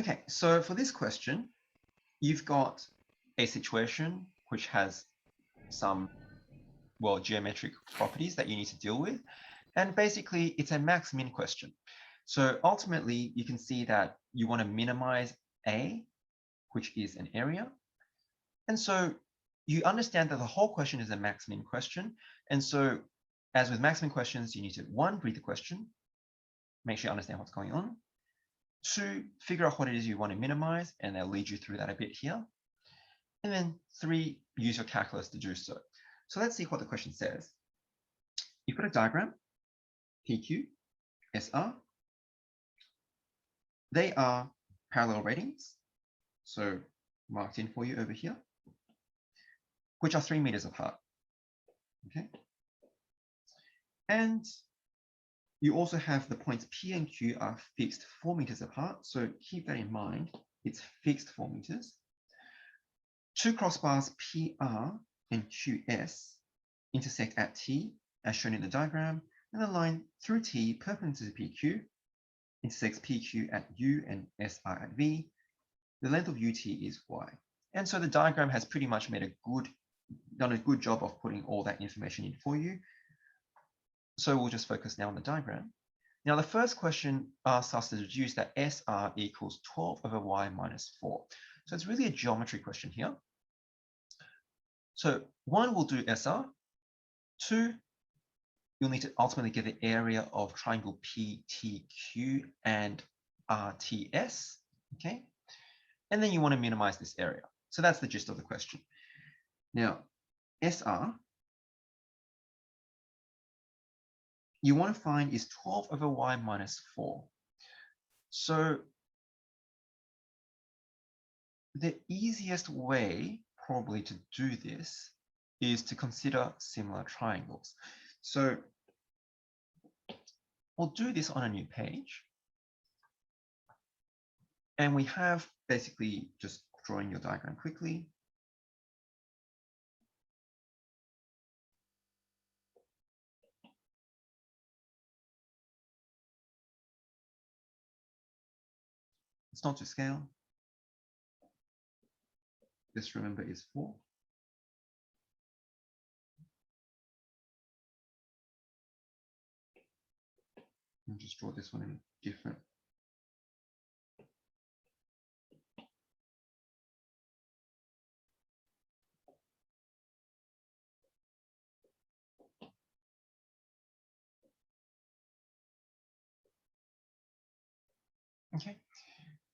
Okay, so for this question, you've got a situation which has some, well, geometric properties that you need to deal with. And basically, it's a max-min question. So ultimately, you can see that you want to minimize A, which is an area. And so you understand that the whole question is a max-min question. And so as with max-min questions, you need to, one, read the question, make sure you understand what's going on. Two, figure out what it is you want to minimize, and they'll lead you through that a bit here. And then three, use your calculus to do so. So let's see what the question says. You've got a diagram, PQ, SR. They are parallel ratings, so marked in for you over here, which are 3 meters apart. Okay. And you also have the points P and Q are fixed 4 meters apart. So keep that in mind. It's fixed 4 meters. Two crossbars PR and QS intersect at T, as shown in the diagram, and the line through T perpendicular to PQ intersects PQ at U and SR at V. The length of UT is Y. And so the diagram has pretty much done a good job of putting all that information in for you. So we'll just focus now on the diagram. Now, the first question asks us to deduce that SR equals 12 over Y minus 4. So it's really a geometry question here. So one, we'll do SR. Two, you'll need to ultimately get the area of triangle PTQ and RTS, okay? And then you want to minimize this area. So that's the gist of the question. Now, SR, you want to find is 12 over Y minus 4. So the easiest way probably to do this is to consider similar triangles. So we'll do this on a new page. And we have basically just drawing your diagram quickly. It's not to scale. This, remember, is 4. I'll just draw this one in different. Okay,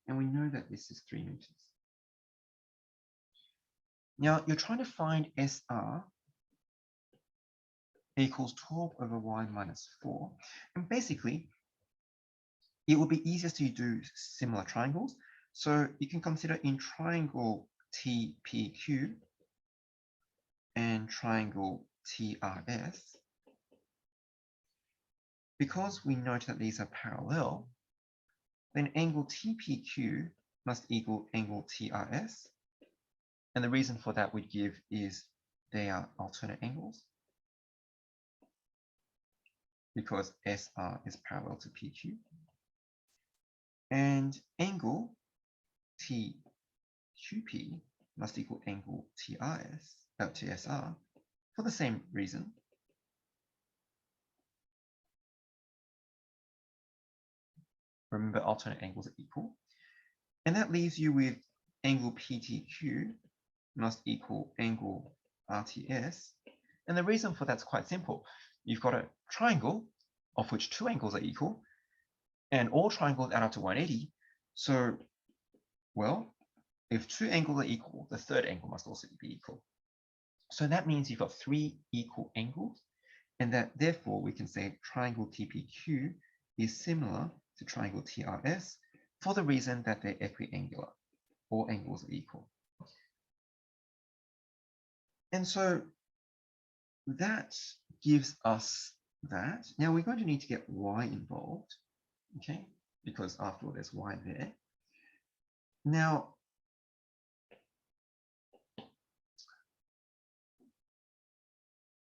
and we know that this is 3 meters. Now you're trying to find SR equals 12 over Y minus 4. And basically, it would be easiest to do similar triangles. So you can consider in triangle TPQ and triangle TRS, because we note that these are parallel, then angle TPQ must equal angle TRS. And the reason for that we'd give is they are alternate angles, because SR is parallel to PQ. And angle TQP must equal angle TSR for the same reason. Remember, alternate angles are equal. And that leaves you with angle PTQ must equal angle RTS. And the reason for that's quite simple. You've got a triangle of which 2 angles are equal, and all triangles add up to 180. So, well, if 2 angles are equal, the third angle must also be equal. So that means you've got 3 equal angles, and that therefore we can say triangle TPQ is similar to triangle TRS for the reason that they're equiangular. All angles are equal. And so that gives us that. Now we're going to need to get Y involved, okay? Because after all, there's Y there. Now,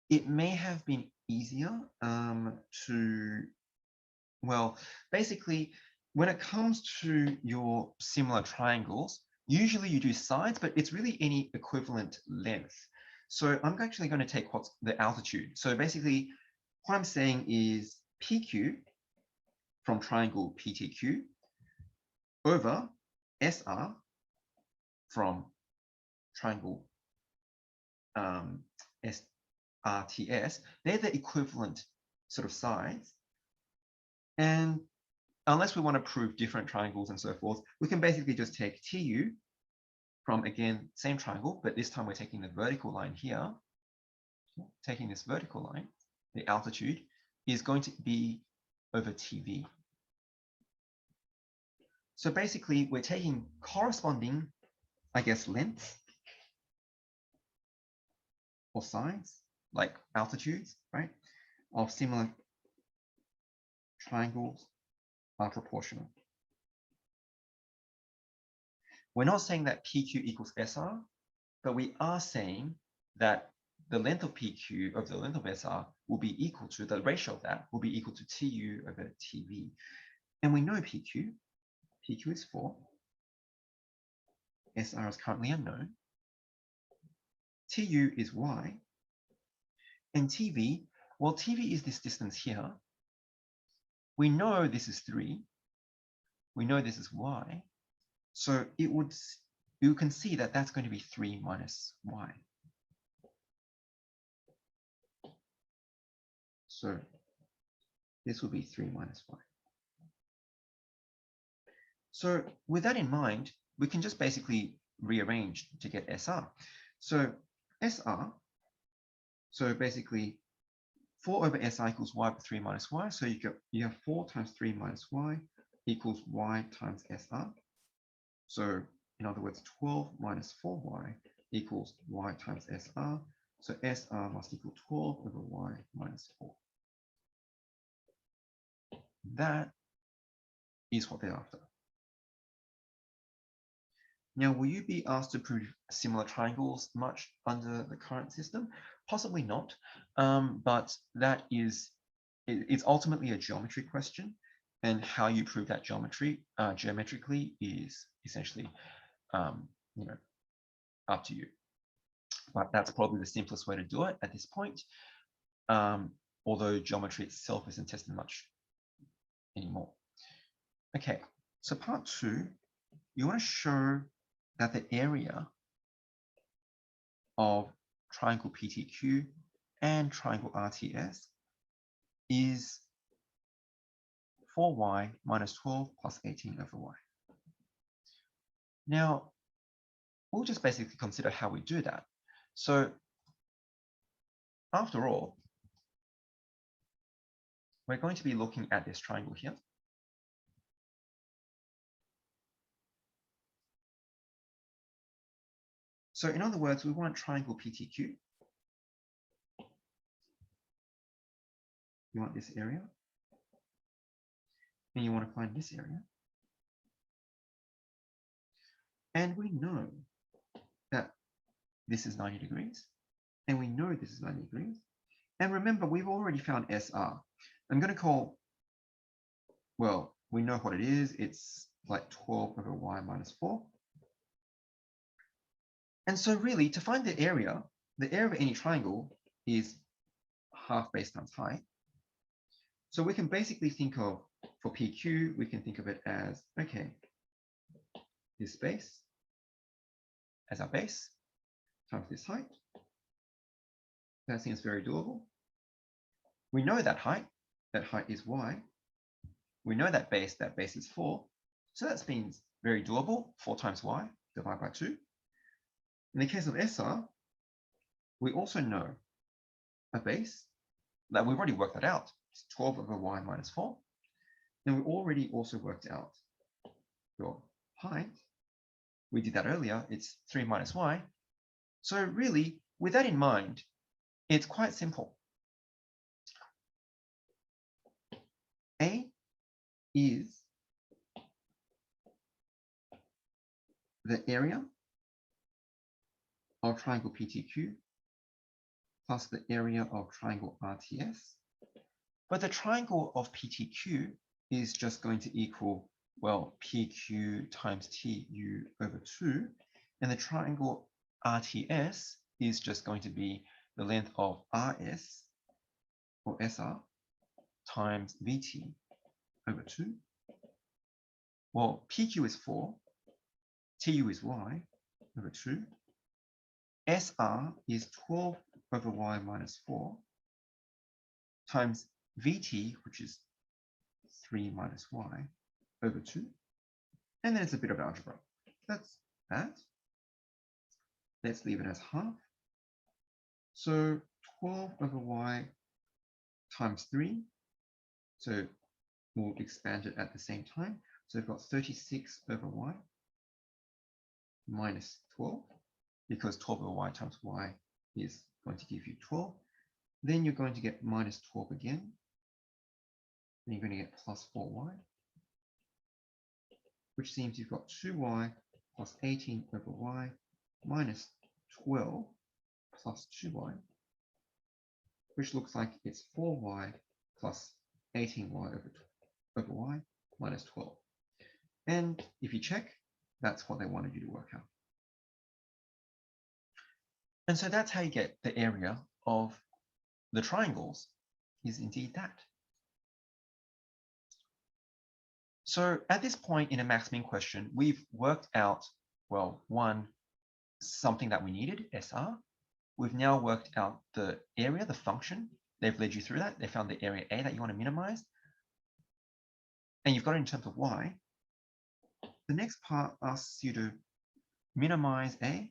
it may have been easier to, well, basically, when it comes to your similar triangles, usually you do sides, but it's really any equivalent length. So I'm actually going to take what's the altitude. So basically, what I'm saying is PQ from triangle PTQ over SR from triangle SRTS. They're the equivalent sort of sides. And unless we want to prove different triangles and so forth, we can basically just take TU from, again, same triangle, but this time we're taking the vertical line here. Taking this vertical line, the altitude is going to be over TV. So basically, we're taking corresponding, I guess, lengths or sides, like altitudes, right, of similar triangles are proportional. We're not saying that PQ equals SR, but we are saying that the length of PQ over the length of SR will be equal to, the ratio of that will be equal to TU over TV. And we know PQ is 4. SR is currently unknown. TU is Y. And TV, well, TV is this distance here. We know this is 3. We know this is Y. So you can see that that's going to be 3 minus Y. So this will be 3 minus Y. So with that in mind, we can just basically rearrange to get SR. So SR, so basically 4 over SR equals Y over 3 minus Y. So you have 4 times 3 minus Y equals Y times SR. So in other words, 12 minus 4Y equals Y times SR. So SR must equal 12 over Y minus 4. That is what they're after. Now, will you be asked to prove similar triangles much under the current system? Possibly not, but that is, it's ultimately a geometry question, and how you prove that geometry geometrically is essentially, up to you. But that's probably the simplest way to do it at this point, although geometry itself isn't tested much anymore. Okay, so part 2, you want to show that the area of triangle PTQ and triangle RTS is 4y minus 12 plus 18 over y. Now, we'll just basically consider how we do that. So, after all, we're going to be looking at this triangle here. So in other words, we want triangle PTQ. You want this area. And you want to find this area. And we know that this is 90 degrees. And we know this is 90 degrees. And remember, we've already found SR. I'm going to call, well, we know what it is. It's like 12 over y minus 4. And so really, to find the area of any triangle is half base times height. So we can basically think of, for PQ, we can think of it as, okay, this base as our base times this height. That seems very doable. We know that height is y. We know that base is 4. So that means very doable, 4 times y divided by 2. In the case of SR, we also know a base that we've already worked that out. It's 12 over y minus 4. And we already also worked out your height. We did that earlier. It's 3 minus y. So really, with that in mind, it's quite simple. A is the area of triangle PTQ plus the area of triangle RTS. But the triangle of PTQ is just going to equal well, PQ times TU over 2. And the triangle RTS is just going to be the length of RS, or SR, times VT over 2. Well, PQ is 4, TU is Y over 2. SR is 12 over Y minus 4 times VT, which is 3 minus Y over 2. And then it's a bit of algebra. That's that. Let's leave it as half. So 12 over Y times 3. So we'll expand it at the same time. So we've got 36 over Y minus 12, because 12 over Y times Y is going to give you 12. Then you're going to get minus 12 again. Then you're going to get plus 4Y, which seems you've got 2Y plus 18 over Y minus 12 plus 2Y, which looks like it's 4Y plus 18Y over Y minus 12. And if you check, that's what they wanted you to work out. And so that's how you get the area of the triangles, is indeed that. So at this point in a max-min question, we've worked out, well, one, something that we needed, SR. We've now worked out the area, the function. They've led you through that. They found the area A that you want to minimize. And you've got it in terms of Y. The next part asks you to minimize A,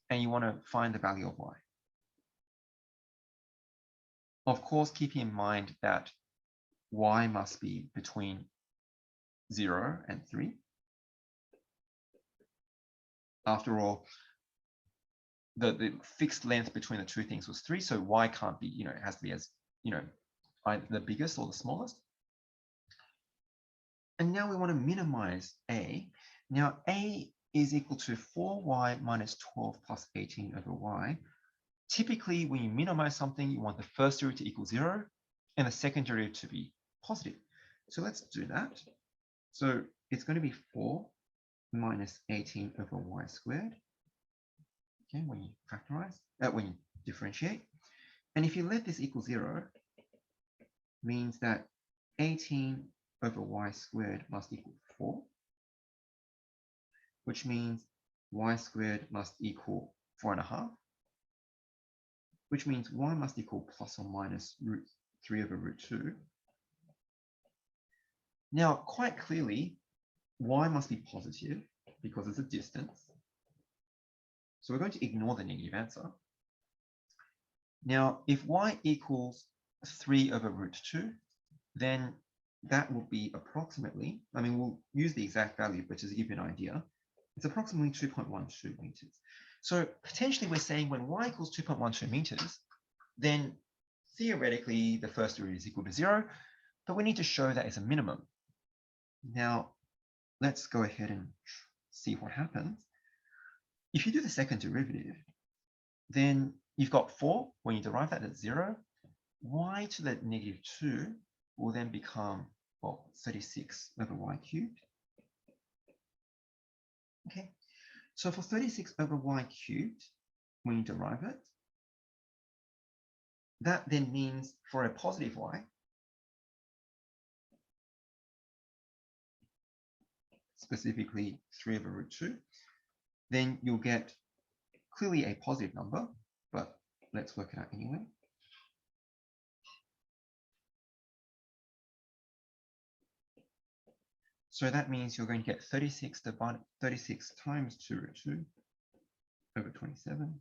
and you want to find the value of Y. Of course, keeping in mind that Y must be between 0 and 3. After all, the fixed length between the two things was 3, so Y can't be, it has to be as, either the biggest or the smallest. And now we want to minimize A. Now A is equal to 4Y minus 12 plus 18 over Y. Typically, when you minimize something, you want the first derivative to equal 0 and the second derivative to be positive. So let's do that. So it's going to be 4 minus 18 over Y squared. Okay, when you factorize, when you differentiate. And if you let this equal 0, means that 18 over Y squared must equal 4, which means Y squared must equal 4.5, which means Y must equal plus or minus root 3 over root 2. Now, quite clearly, Y must be positive because it's a distance. So we're going to ignore the negative answer. Now, if Y equals 3 over root 2, then that will be approximately, we'll use the exact value, but just to give you an idea, it's approximately 2.12 meters. So potentially we're saying when Y equals 2.12 meters, then theoretically the first derivative is equal to 0, but we need to show that it's a minimum. Now, let's go ahead and see what happens. If you do the second derivative, then you've got 4. When you derive that, that's 0. Y to the negative 2 will then become, 36 over Y cubed. Okay, so for 36 over Y cubed, when you derive it, that then means for a positive Y, specifically 3 over root 2, then you'll get clearly a positive number, but let's work it out anyway. So that means you're going to get 36 times 2 root 2 over 27.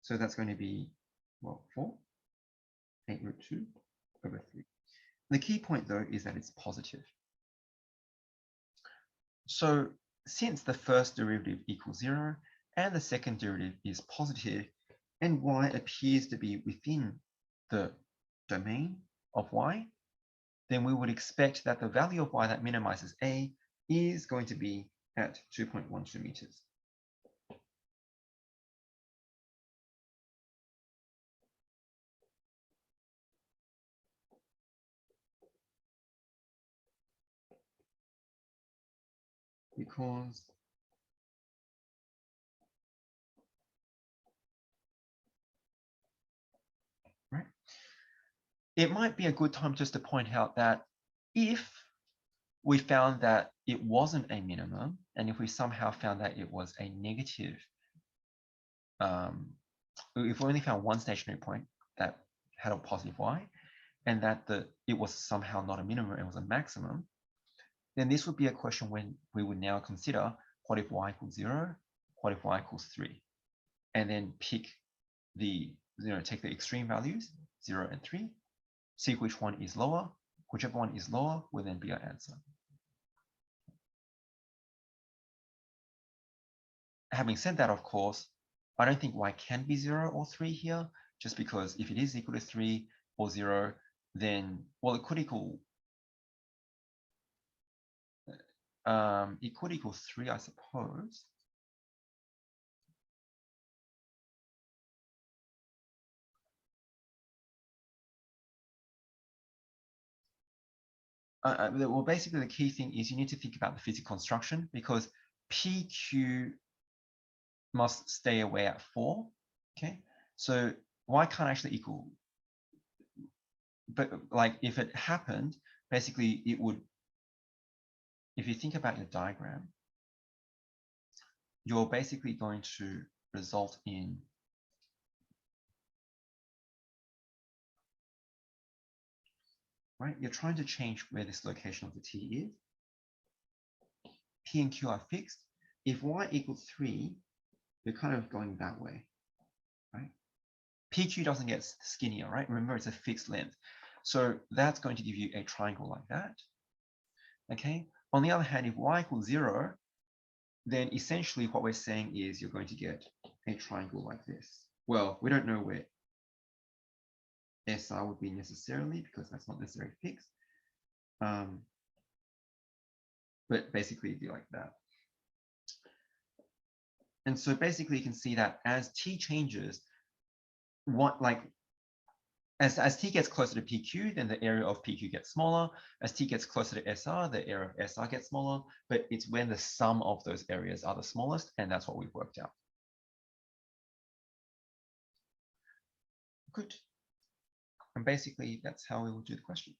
So that's going to be, 4, 8 root 2 over 3. The key point, though, is that it's positive. So since the first derivative equals 0 and the second derivative is positive, and Y appears to be within the domain of Y, then we would expect that the value of Y that minimizes A is going to be at 2.12 meters. because right, it might be a good time just to point out that if we found that it wasn't a minimum, and if we somehow found that it was a negative, if we only found one stationary point that had a positive y, and that it was somehow not a minimum, it was a maximum, then this would be a question when we would now consider what if y equals 0, what if y equals 3, and then pick take the extreme values, 0 and 3, see which one is lower. Whichever one is lower will then be our answer. Having said that, of course, I don't think y can be 0 or 3 here, just because if it is equal to 3 or 0, then, well, it could equal 3, I suppose. Well, basically the key thing is you need to think about the physical construction, because PQ must stay away at 4. Okay, so y can't actually equal, but like if it happened, basically it would, if you think about your diagram, you're basically going to result in right, you're trying to change where this location of the t is. P and Q are fixed. If y equals 3, you're kind of going that way, right? PQ doesn't get skinnier, right? Remember, it's a fixed length. So that's going to give you a triangle like that. Okay. On the other hand, if y equals 0, then essentially what we're saying is you're going to get a triangle like this. Well, we don't know where SR would be necessarily, because that's not necessarily fixed. But basically it'd be like that. And so basically you can see that as t changes, as t gets closer to PQ, then the area of PQ gets smaller. As t gets closer to SR, the area of SR gets smaller. But it's when the sum of those areas are the smallest, and that's what we've worked out. Good. And basically that's how we will do the question.